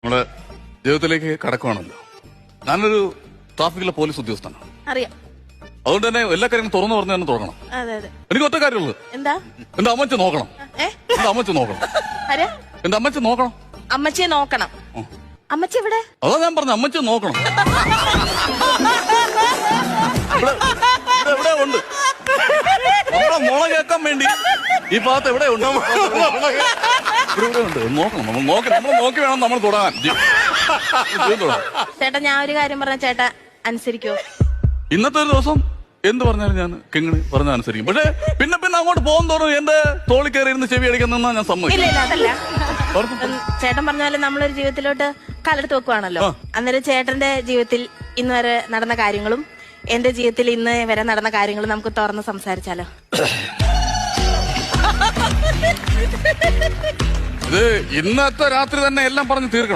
നമ്മുടെ ജീവിതത്തിലേക്ക് കടക്കുവാണല്ലോ. ഞാനൊരു ട്രാഫിക്കിലെ പോലീസ് ഉദ്യോഗസ്ഥനാണ്. അറിയാം. അതുകൊണ്ട് തന്നെ എല്ലാ കാര്യങ്ങളും തുറന്നു പറഞ്ഞു തന്നെ തുടങ്ങണം. അതെ അതെ. എനിക്ക് ഒറ്റ കാര്യമുള്ളൂ, എന്താ? എന്റെ അമ്മച്ചി നോക്കണം. ഏ? എന്റെ അമ്മച്ചി നോക്കണം. ആരാ? എന്റെ അമ്മച്ചി നോക്കണം. അമ്മച്ചിയെ നോക്കണം. അമ്മച്ചി എവിടെ? അതാ ഞാൻ പറഞ്ഞു, അമ്മച്ചി നോക്കണം. ഇവിടെ ഉണ്ട്. നമ്മളെ മുള കേൾക്കാൻ വേണ്ടി ഈ ഭാഗത്ത് എവിടെ ഉണ്ട്? ഇവിടെ ഉണ്ട്. നോക്കണം. നമ്മൾ നോക്കി വേണം നമ്മൾ തുടങ്ങാൻ. ചേട്ടാ, ഞാൻ ഒരു കാര്യം പറഞ്ഞ ചേട്ടാ അനുസരിക്കോ? ഇന്നത്തെ ഒരു ദിവസം എന്ത് പറഞ്ഞാലും ഞാൻ കിങ്ങിണി പറഞ്ഞാൽ അനുസരിക്കും. പക്ഷെ പിന്നെ അങ്ങോട്ട് പോകും തോറും എന്റെ തോളി കയറി ഇരുന്ന് ചെവി അടിക്കാൻ നിന്നാ ഞാൻ സമ്മതിക്കും. ഇല്ല അതല്ല. ചേട്ടൻ പറഞ്ഞ പോലെ നമ്മളൊരു ജീവിതത്തിലോട്ട് കാലെടുത്ത് വെക്കുവാണല്ലോ. അന്നേരം ചേട്ടന്റെ ജീവിതത്തിൽ ഇന്ന് വരെ നടന്ന കാര്യങ്ങളും എന്റെ ജീവിതത്തിൽ ഇന്ന് വരെ നടന്ന കാര്യങ്ങളും നമുക്ക് തുറന്ന് സംസാരിച്ചാലോ? ഇത് ഇന്നത്തെ രാത്രി തന്നെ എല്ലാം പറഞ്ഞ് തീർക്കണം.